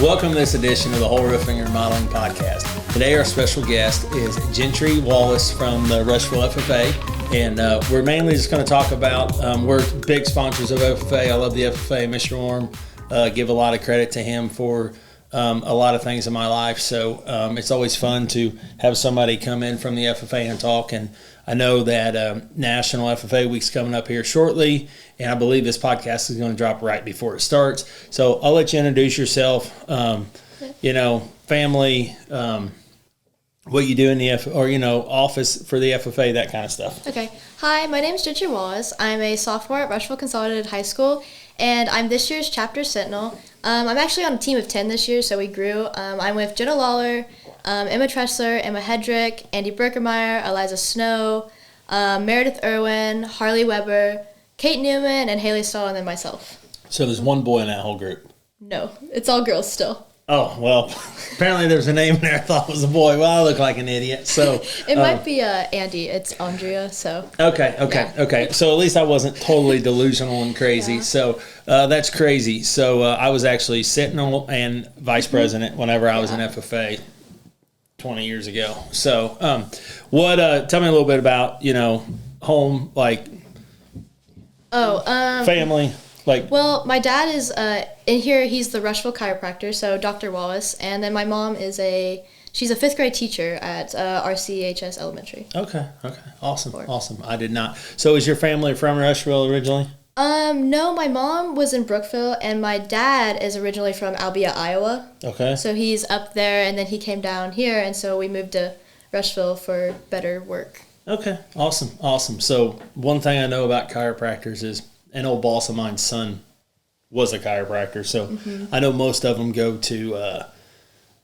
Welcome to this edition of the Hoel Roofing and Remodeling Podcast. Today our special guest is Gentry Wallace from the Rushville FFA, and we're mainly just going to talk about, we're big sponsors of FFA. I love the FFA. Mr. Orm, give a lot of credit to him for a lot of things in my life, so it's always fun to have somebody come in from the FFA and talk. And I know that National FFA Week's coming up here shortly, and I believe this podcast is going to drop right before it starts. So I'll let you introduce yourself, family, what you do in the office for the FFA, that kind of stuff. Okay. Hi, my name is Gentry Wallace. I'm a sophomore at Rushville Consolidated High School, and I'm this year's chapter sentinel. I'm actually on a team of 10 this year, so we grew. I'm with Jenna Lawler, Emma Tressler, Emma Hedrick, Andy Berkemeyer, Eliza Snow, Meredith Irwin, Harley Weber, Kate Newman, and Haley Stahl, and then myself. So there's one boy in that whole group? No, it's all girls still. Oh, well, apparently there's a name in there I thought was a boy. Well, I look like an idiot, so... It might be Andy. It's Andrea, so... Okay. So at least I wasn't totally delusional and crazy. Yeah. So that's crazy. So I was actually sentinel and vice president whenever I was in FFA 20 years ago. So tell me a little bit about, home, family... Well, my dad is in here. He's the Rushville chiropractor, so Dr. Wallace, and then my mom is she's a 5th grade teacher at RCHS Elementary. Okay, awesome. I did not. So, is your family from Rushville originally? No, my mom was in Brookville, and my dad is originally from Albia, Iowa. Okay. So he's up there, and then he came down here, and so we moved to Rushville for better work. Okay, awesome. So one thing I know about chiropractors is an old boss of mine's son was a chiropractor, so I know most of them go to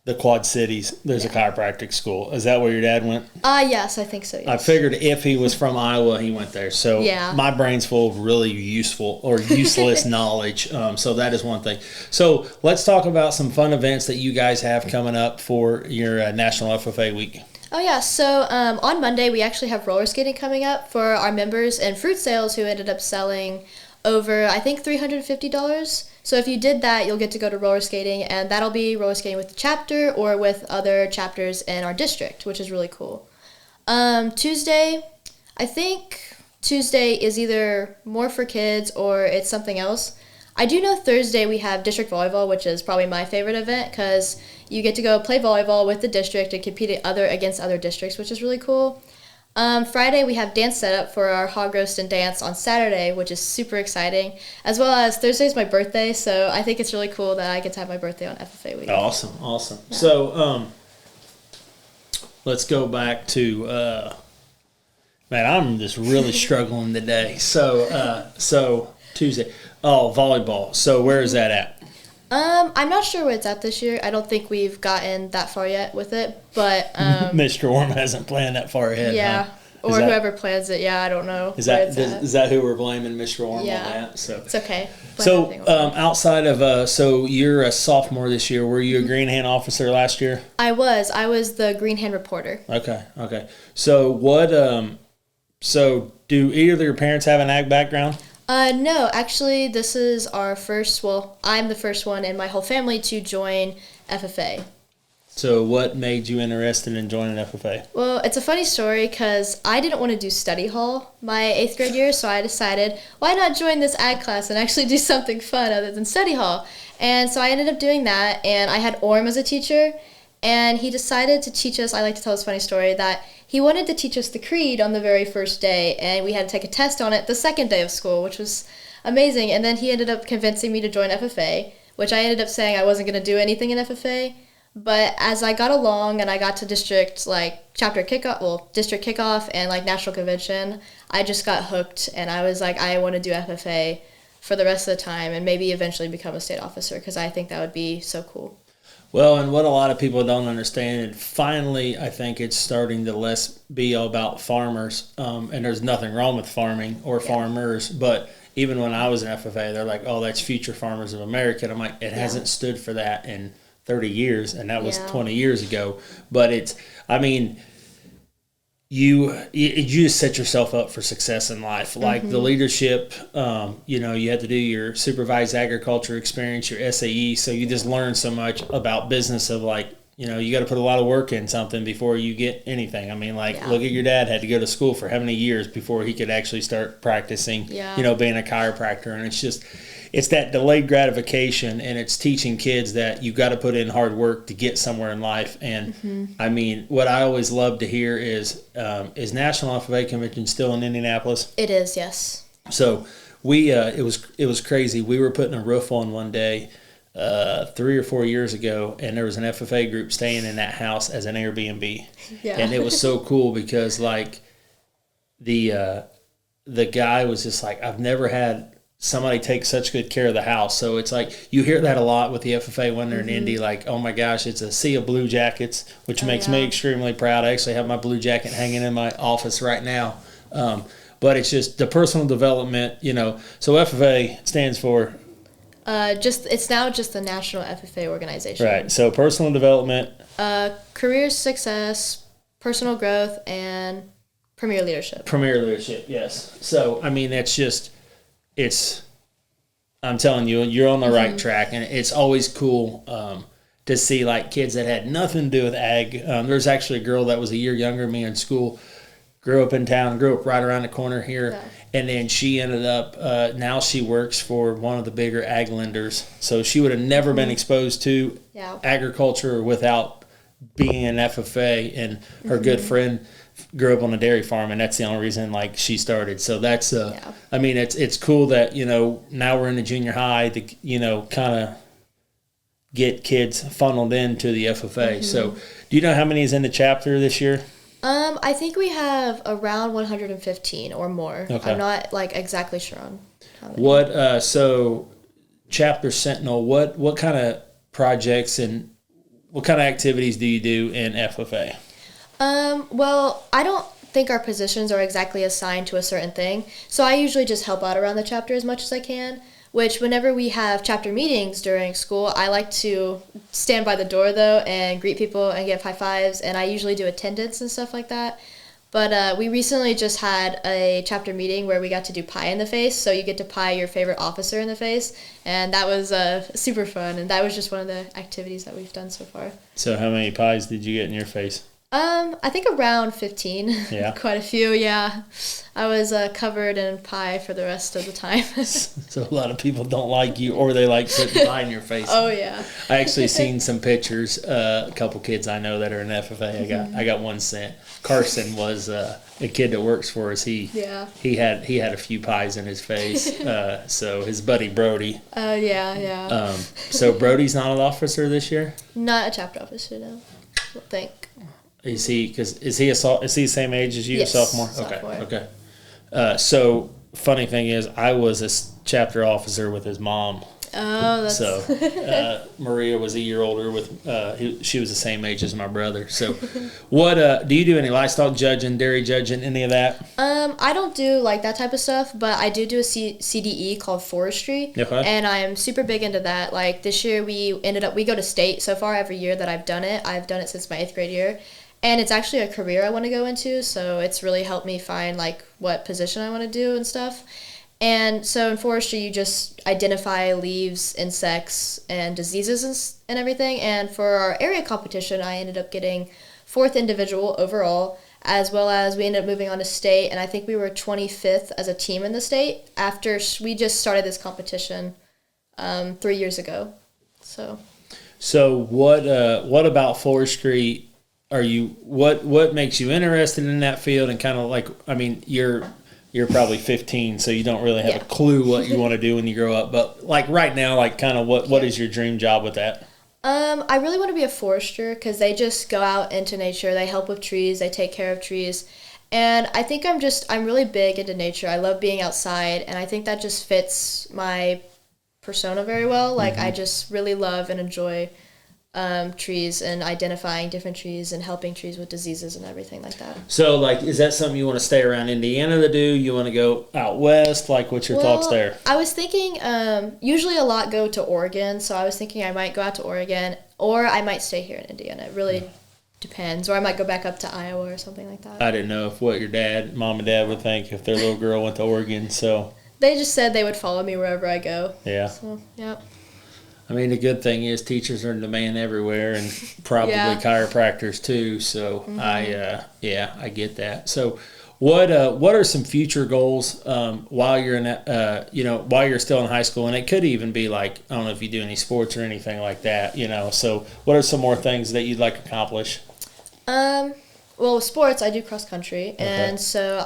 the Quad Cities. There's a chiropractic school. Is that where your dad went? Yes, I think so, yes. I figured if he was from Iowa, he went there. So my brain's full of really useful or useless knowledge, so that is one thing. So let's talk about some fun events that you guys have coming up for your National FFA Week. Oh, yeah. So on Monday, we actually have roller skating coming up for our members and fruit sales who ended up selling over, I think, $350. So if you did that, you'll get to go to roller skating, and that'll be roller skating with the chapter or with other chapters in our district, which is really cool. Tuesday, I think Tuesday is either more for kids or it's something else. I do know Thursday we have district volleyball, which is probably my favorite event because you get to go play volleyball with the district and compete against other districts, which is really cool. Friday we have dance setup for our hog roast and dance on Saturday, which is super exciting, as well as Thursday's my birthday, so I think it's really cool that I get to have my birthday on FFA Week. Awesome. Yeah. So let's go back to I'm just really struggling today. So Tuesday. Oh, volleyball. So where is that at? I'm not sure where it's at this year. I don't think we've gotten that far yet with it, but Mr. Orm hasn't planned that far ahead. Yeah, huh? Or whoever plans it. Yeah, I don't know. Is that who we're blaming, Mr. Orm, on that? So it's okay. So outside of so you're a sophomore this year. Were you a Green Hand officer last year? I was. I was the Green Hand reporter. Okay. So what? So do either of your parents have an ag background? No, actually, this is our first, I'm the first one in my whole family to join FFA. So what made you interested in joining FFA? Well, it's a funny story because I didn't want to do study hall my 8th grade year, so I decided, why not join this ag class and actually do something fun other than study hall? And so I ended up doing that, and I had Orm as a teacher, and he decided to teach us, I like to tell this funny story, that he wanted to teach us the creed on the very first day, and we had to take a test on it the second day of school, which was amazing. And then he ended up convincing me to join FFA, which I ended up saying I wasn't going to do anything in FFA. But as I got along and I got to district kickoff and national convention, I just got hooked, and I was like, I want to do FFA for the rest of the time and maybe eventually become a state officer because I think that would be so cool. Well, and what a lot of people don't understand, and finally I think it's starting to less be about farmers, and there's nothing wrong with farming or farmers, but even when I was in FFA, they're like, oh, that's Future Farmers of America. And I'm like, it hasn't stood for that in 30 years, and that was 20 years ago. But you just set yourself up for success in life. Like the leadership, you had to do your supervised agriculture experience, your SAE. So you just learn so much about business of like, you got to put a lot of work in something before you get anything. I mean, look at your dad had to go to school for how many years before he could actually start practicing, being a chiropractor. And it's that delayed gratification, and it's teaching kids that you got to put in hard work to get somewhere in life. And I mean, what I always love to hear is National FFA Convention still in Indianapolis? It is, yes. So it was crazy. We were putting a roof on one day 3 or 4 years ago, and there was an FFA group staying in that house as an Airbnb. Yeah. And it was so cool because like the guy was just like, I've never had somebody take such good care of the house. So it's like you hear that a lot with the FFA when they're in Indy, like, oh my gosh, it's a sea of blue jackets, which makes me extremely proud. I actually have my blue jacket hanging in my office right now. But it's just the personal development, So FFA stands for it's now just the National FFA organization. Right. So personal development, career success, personal growth, and premier leadership. Premier leadership, yes. So I mean, I'm telling you, you're on the right track, and it's always cool to see like kids that had nothing to do with ag. There's actually a girl that was a year younger than me in school, grew up in town, grew up right around the corner here, and then she ended up, now she works for one of the bigger ag lenders. So she would have never been exposed to agriculture without being an FFA, and her good friend grew up on a dairy farm, and that's the only reason like she started. So that's I mean, it's cool that now we're in the junior high to kind of get kids funneled into the FFA. So do you know how many is in the chapter this year? I think we have around 115 or more. Okay. I'm not like exactly sure on how many. What so chapter Sentinel, what kind of projects and what kind of activities do you do in FFA? Well, I don't think our positions are exactly assigned to a certain thing, so I usually just help out around the chapter as much as I can, which whenever we have chapter meetings during school, I like to stand by the door, though, and greet people and give high fives, and I usually do attendance and stuff like that. But we recently just had a chapter meeting where we got to do pie in the face, so you get to pie your favorite officer in the face, and that was super fun, and that was just one of the activities that we've done so far. So how many pies did you get in your face? I think around 15. Yeah. Quite a few, yeah. I was covered in pie for the rest of the time. So a lot of people don't like you, or they like putting pie in your face. Oh, yeah. I actually seen some pictures. A couple kids I know that are in FFA. I got one sent. Carson was a kid that works for us. He had a few pies in his face. So his buddy Brody. Oh, yeah. So Brody's not an officer this year? Not a chapter officer, no. I don't think. Is he the same age as you, yes, a sophomore? Okay. So funny thing is, I was a chapter officer with his mom. Oh, that's... So Maria was a year older she was the same age as my brother. So what do you do any livestock judging, dairy judging, any of that? I don't do like that type of stuff, but I do a CDE called forestry, and I am super big into that. Like this year we go to state so far every year that I've done it since my 8th grade year. And it's actually a career I want to go into, so it's really helped me find like what position I want to do and stuff. And so in forestry, you just identify leaves, insects, and diseases and everything. And for our area competition, I ended up getting 4th individual overall, as well as we ended up moving on to state. And I think we were 25th as a team in the state after we just started this competition 3 years ago. So what about forestry? What makes you interested in that field, and kind of like, I mean, you're probably 15, so you don't really have a clue what you want to do when you grow up, but like right now, like kind of what is your dream job with that? I really want to be a forester because they just go out into nature, they help with trees, they take care of trees, and I think I'm really big into nature. I love being outside, and I think that just fits my persona very well. Like I just really love and enjoy trees and identifying different trees and helping trees with diseases and everything like that. So, like, is that something you want to stay around Indiana to do? You want to go out west? Like, what's your thoughts there? I was thinking, usually a lot go to Oregon, so I was thinking I might go out to Oregon, or I might stay here in Indiana. It really depends. Or I might go back up to Iowa or something like that. I didn't know if what your mom and dad would think if their little girl went to Oregon, so. They just said they would follow me wherever I go. Yeah. So, yep. I mean, the good thing is teachers are in demand everywhere, and probably chiropractors too. So I get that. So, what are some future goals while you're while you're still in high school? And it could even be like, I don't know if you do any sports or anything like that. So what are some more things that you'd like to accomplish? Well, sports, I do cross country, and so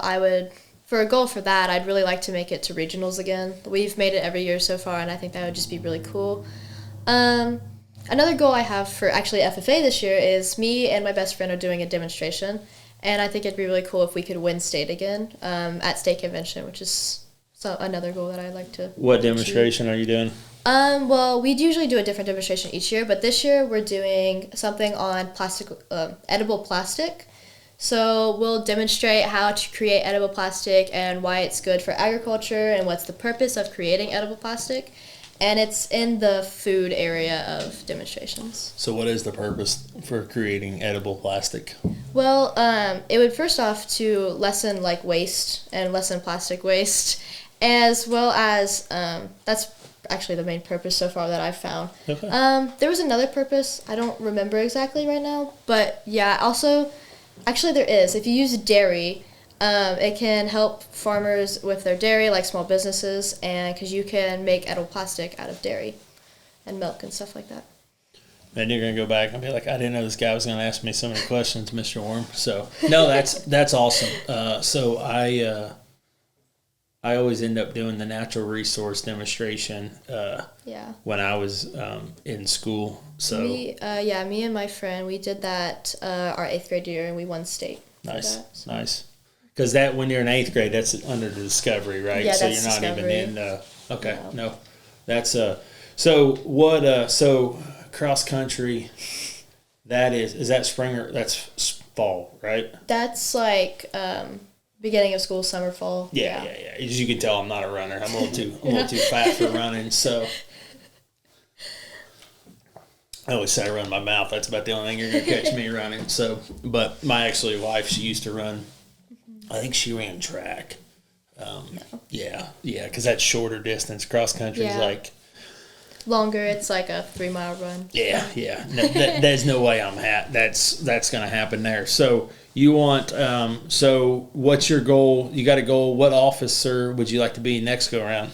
for a goal for that, I'd really like to make it to regionals again. We've made it every year so far, and I think that would just be really cool. Another goal I have for actually FFA this year is me and my best friend are doing a demonstration, and I think it'd be really cool if we could win state again at state convention, which is another goal that I'd like to What demonstration are you doing? Well, we usually do a different demonstration each year, but this year we're doing something on edible plastic. So we'll demonstrate how to create edible plastic and why it's good for agriculture and what's the purpose of creating edible plastic. And it's in the food area of demonstrations. So what is the purpose for creating edible plastic? Well, it would first off to lessen waste and lessen plastic waste, as well as that's actually the main purpose so far that I've found. Okay. There was another purpose. I don't remember exactly right now. But yeah, also, actually there is. If you use dairy, it can help farmers with their dairy, like small businesses, and because you can make edible plastic out of dairy and milk and stuff like that. And you're going to go back and be like, I didn't know this guy was going to ask me so many questions, Mr. Worm. So, no, that's awesome. So I always end up doing the natural resource demonstration when I was in school. So me and my friend, we did that our 8th grade year, and we won state. Nice. Because when you're in 8th grade, that's under the Discovery, right? Yeah, so that's you're not Discovery. even in. Okay, no, that's So what? So cross country, that is that spring or that's fall, right? That's beginning of school, summer, fall. Yeah. As you can tell, I'm not a runner. I'm a little too fat for running. So I always say I run my mouth. That's about the only thing you're gonna catch me running. So, but my wife, she used to run. I think she ran track. No. Yeah, because that's shorter distance. Cross country is longer. It's like a 3-mile run. Yeah. No, there's no way that's going to happen there. So you want so what's your goal? You got a goal. What officer would you like to be next go around?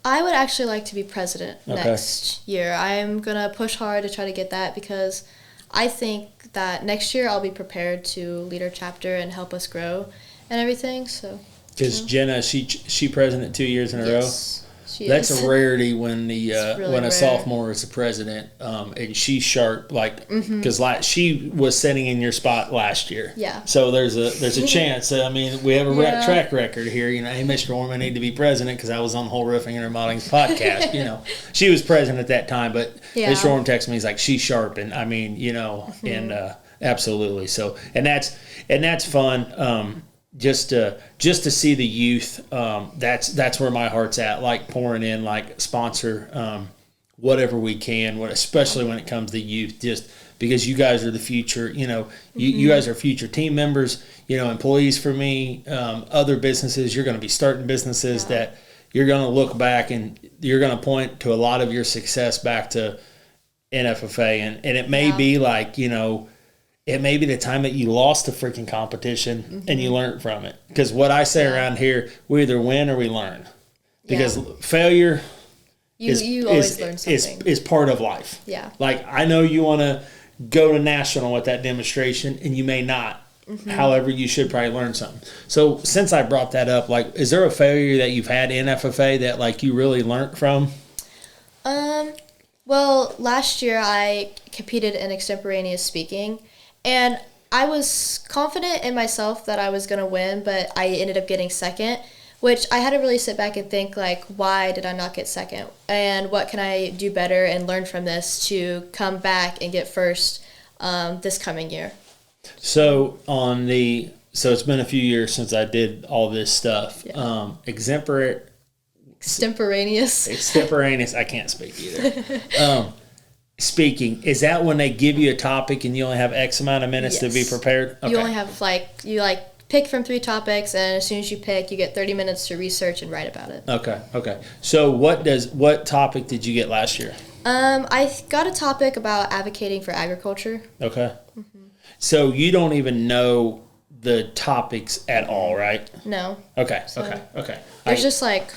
I would actually like to be president next year. I'm going to push hard to try to get that because I think that next year I'll be prepared to lead our chapter and help us grow and everything. So because Jenna, she president 2 years in a row. That's is. a rarity when really when a rare. sophomore is the president, and she's sharp because she was sitting in your spot last year. Yeah. So there's a chance. I mean, we have a track record here. Hey, Mr. Orm, I need to be president because I was on the Hoel Roofing and Remodeling podcast. She was president at that time, but Mr. Orm texted me. He's like, she's sharp, and I mean, and absolutely. So and that's fun. Just to see the youth, that's where my heart's at. Pouring in, sponsor whatever we can, especially when it comes to youth. Just because you guys are the future, you guys are future team members. Employees for me, other businesses. You're going to be starting businesses that you're going to look back and you're going to point to a lot of your success back to NFFA, and it may be it may be the time that you lost the freaking competition and you learned from it. Because what I say around here, we either win or we learn. Because failure you always learn something. Is part of life. Yeah. I know you want to go to national with that demonstration and you may not. However, you should probably learn something. So since I brought that up, is there a failure that you've had in FFA that you really learned from? Well, last year I competed in extemporaneous speaking. And I was confident in myself that I was going to win, but I ended up getting second, which I had to really sit back and think, why did I not get second? And what can I do better and learn from this to come back and get first this coming year? So it's been a few years since I did all this stuff. Yeah. Extemporaneous. I can't speak either. speaking, is that when they give you a topic and you only have X amount of minutes to be prepared? Okay. You only have pick from 3 topics, and as soon as you pick, you get 30 minutes to research and write about it. Okay. So what topic did you get last year? I got a topic about advocating for agriculture. Okay. Mm-hmm. So you don't even know the topics at all, right? No. Okay. There's just like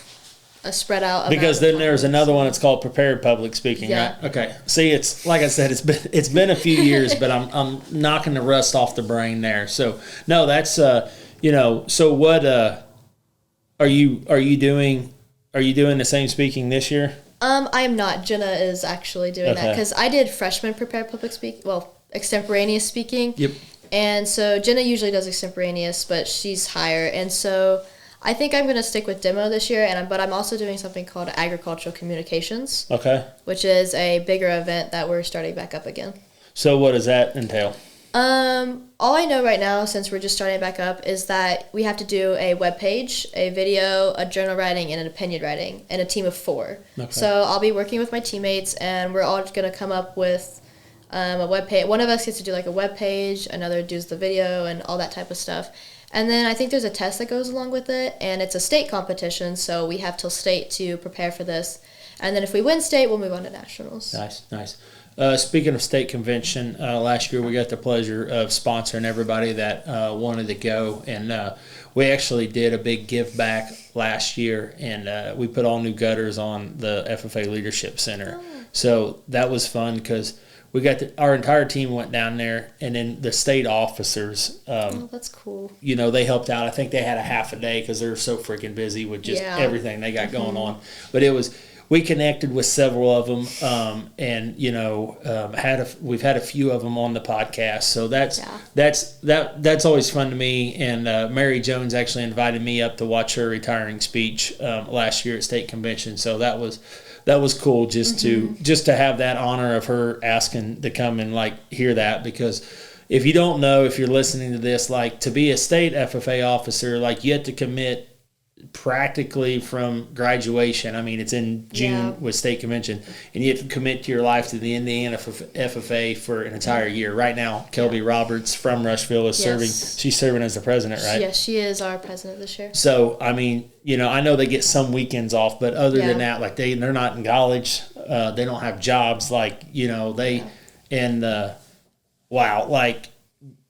a spread out. Because then there's another one. It's called prepared public speaking, yeah. right? Okay. See, it's like I said, it's been a few years, but I'm knocking the rust off the brain there. So no, that's So what are you doing? Are you doing the same speaking this year? I am not. Jenna is actually doing that because I did freshman prepared public speaking. Well, extemporaneous speaking. Yep. And so Jenna usually does extemporaneous, but she's higher, and so I think I'm going to stick with demo this year, but I'm also doing something called agricultural communications. Okay. Which is a bigger event that we're starting back up again. So what does that entail? All I know right now, since we're just starting back up, is that we have to do a web page, a video, a journal writing, and an opinion writing, and a team of 4. Okay. So I'll be working with my teammates, and we're all going to come up with a web page. One of us gets to do like a web page, another does the video and all that type of stuff. And then I think there's a test that goes along with it, and it's a state competition, so we have till state to prepare for this. And then if we win state, we'll move on to nationals. Nice. Speaking of state convention, last year we got the pleasure of sponsoring everybody that wanted to go, and we actually did a big give back last year, and we put all new gutters on the FFA Leadership Center. Oh. So that was fun because we got our entire team went down there, and then the state officers. That's cool. They helped out. I think they had a half a day because they're so freaking busy with just everything they got going on. But we connected with several of them, and we've had a few of them on the podcast. So that's always fun to me. And Mary Jones actually invited me up to watch her retiring speech last year at state convention. So that was cool just to have that honor of her asking to come and hear that, because if you don't know, if you're listening to this, to be a state FFA officer, you have to commit practically from graduation. I mean, it's in June with state convention, and you have to commit to your life to the Indiana FFA for an entire year. Right now, Kelby Roberts from Rushville is serving. She's serving as the president, right? Yes, she is our president this year. So, I mean, I know they get some weekends off, but other than that, they're not in college. They don't have jobs.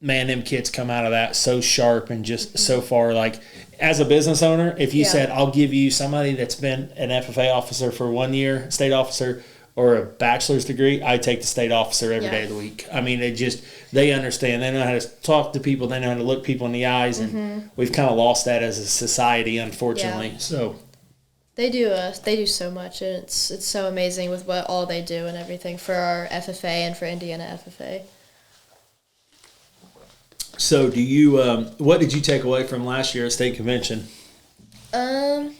Man, them kids come out of that so sharp and just so far. As a business owner, if you said, I'll give you somebody that's been an FFA officer for 1 year, state officer, or a bachelor's degree, I take the state officer every day of the week. I mean, they understand. They know how to talk to people. They know how to look people in the eyes, and we've kind of lost that as a society, unfortunately. Yeah. So they do so much, and it's so amazing with what all they do and everything for our FFA and for Indiana FFA. So do you, what did you take away from last year at state convention? I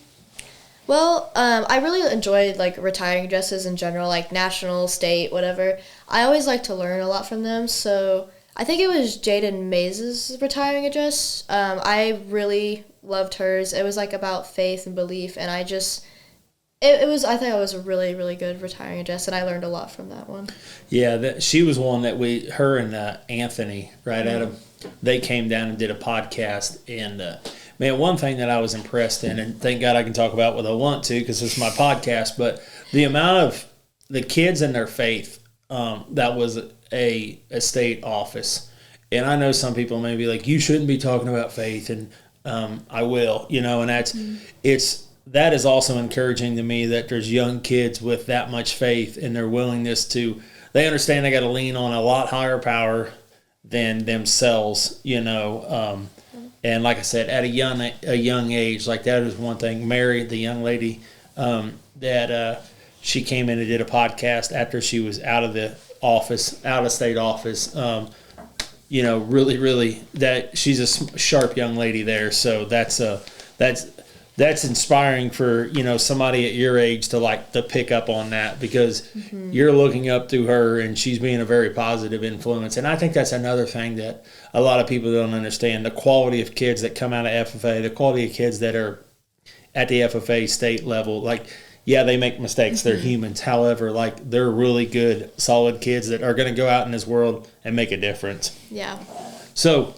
really enjoyed retiring addresses in general, national, state, whatever. I always like to learn a lot from them. So I think it was Jaden Mays' retiring address. I really loved hers. It was about faith and belief, and I thought it was a really, really good retiring address, and I learned a lot from that one. Yeah, she was one that her and Anthony, right, Adam, they came down and did a podcast, and man, one thing that I was impressed in, and thank God I can talk about what I want to because it's my podcast, but the amount of the kids and their faith, that was a state office. And I know some people may be like, you shouldn't be talking about faith, and I will, and that is also encouraging to me that there's young kids with that much faith and their willingness they understand they got to lean on a lot higher power than themselves, and like I said, at a young age, that is one thing. Mary, the young lady, that she came in and did a podcast after she was out of state office. Really, really, that she's a sharp young lady there. So that's inspiring for somebody at your age to pick up on that, because you're looking up through her and she's being a very positive influence. And I think that's another thing that a lot of people don't understand, the quality of kids that come out of FFA, the quality of kids that are at the FFA state level. yeah, they make mistakes. They're humans. However, like, they're really good, solid kids that are going to go out in this world and make a difference. Yeah. So,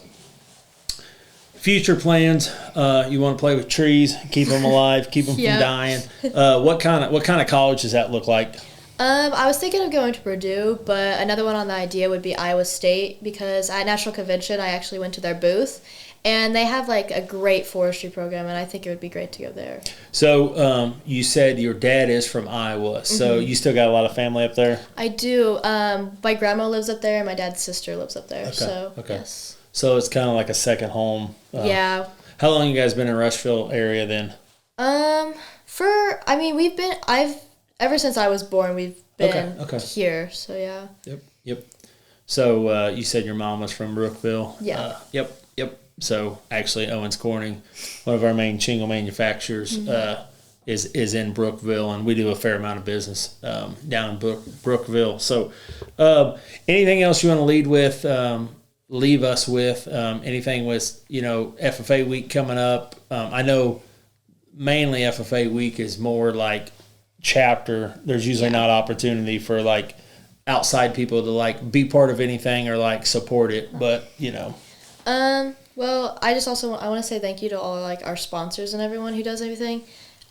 future plans, you want to play with trees, keep them alive, keep them from dying. What kind of college does that look like? I was thinking of going to Purdue, but another one on the idea would be Iowa State, because at National Convention I actually went to their booth, and they have like a great forestry program, and I think it would be great to go there. So you said your dad is from Iowa, so you still got a lot of family up there? I do. My grandma lives up there, and my dad's sister lives up there. Okay. So Okay. yes. So it's kind of like a second home. Yeah. How long you guys been in Rushville area then? Ever since I was born, we've been Okay. here. So yeah. Yep. So you said your mom was from Brookville? Yeah. Yep. So actually, Owens Corning, one of our main shingle manufacturers, is in Brookville, and we do a fair amount of business down in Brookville. So anything else you want to leave us with? Anything with, FFA week coming up? I know mainly FFA week is more like chapter. There's usually not opportunity for like outside people to like be part of anything or like support it, but Well, I want to say thank you to all like our sponsors and everyone who does everything.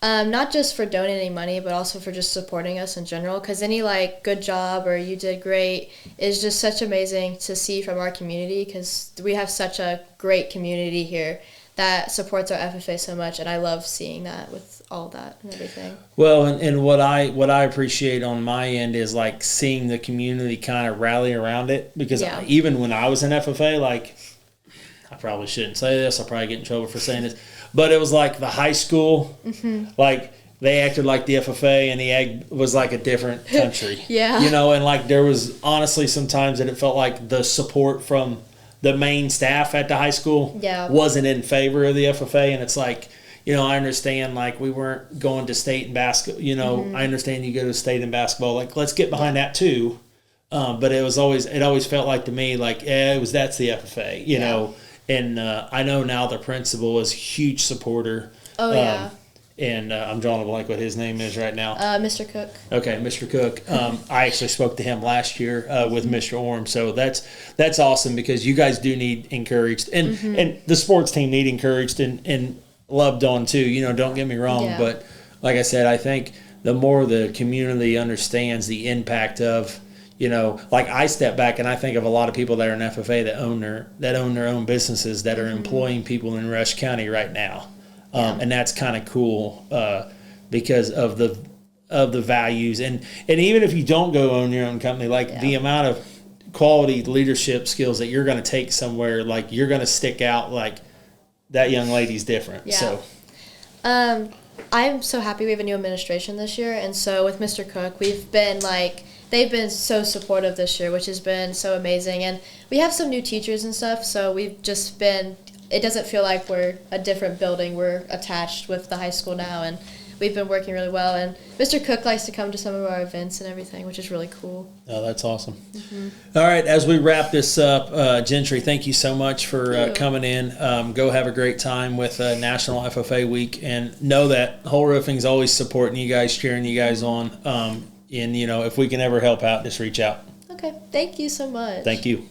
Not just for donating money, but also for just supporting us in general. Because any like good job or you did great is just such amazing to see from our community. Because we have such a great community here that supports our FFA so much, and I love seeing that with all that and everything. Well, and what I appreciate on my end is like seeing the community kind of rally around it. Because even when I was in FFA, like, I probably shouldn't say this. I'll probably get in trouble for saying this. But it was like the high school, like they acted like the FFA, and the Ag was like a different country. And like there was honestly some times that it felt like the support from the main staff at the high school wasn't in favor of the FFA. And it's like, I understand like we weren't going to state in basketball. I understand you go to state in basketball. Like, let's get behind that too. But it always felt like to me like, that's the FFA, you know. And I know now the principal is a huge supporter. Oh, yeah. And I'm drawing a blank what his name is right now. Mr. Cook. Okay, Mr. Cook. I actually spoke to him last year with Mr. Orm. So that's awesome because you guys do need encouraged. And the sports team need encouraged and loved on too. Don't get me wrong. Yeah. But like I said, I think the more the community understands the impact of, like I step back and I think of a lot of people that are in FFA that own their own businesses that are employing people in Rush County right now, and that's kind of cool because of the values and even if you don't go own your own company, like the amount of quality leadership skills that you're going to take somewhere, like you're going to stick out. Like that young lady's different. Yeah. So, I'm so happy we have a new administration this year, and so with Mr. Cook, they've been so supportive this year, which has been so amazing. And we have some new teachers and stuff, so it doesn't feel like we're a different building. We're attached with the high school now, and we've been working really well. And Mr. Cook likes to come to some of our events and everything, which is really cool. Oh, that's awesome. All right, as we wrap this up, Gentry, thank you so much for coming in. Go have a great time with National FFA Week, and know that Hoel Roofing is always supporting you guys, cheering you guys on. And, if we can ever help out, just reach out. Okay. Thank you so much. Thank you.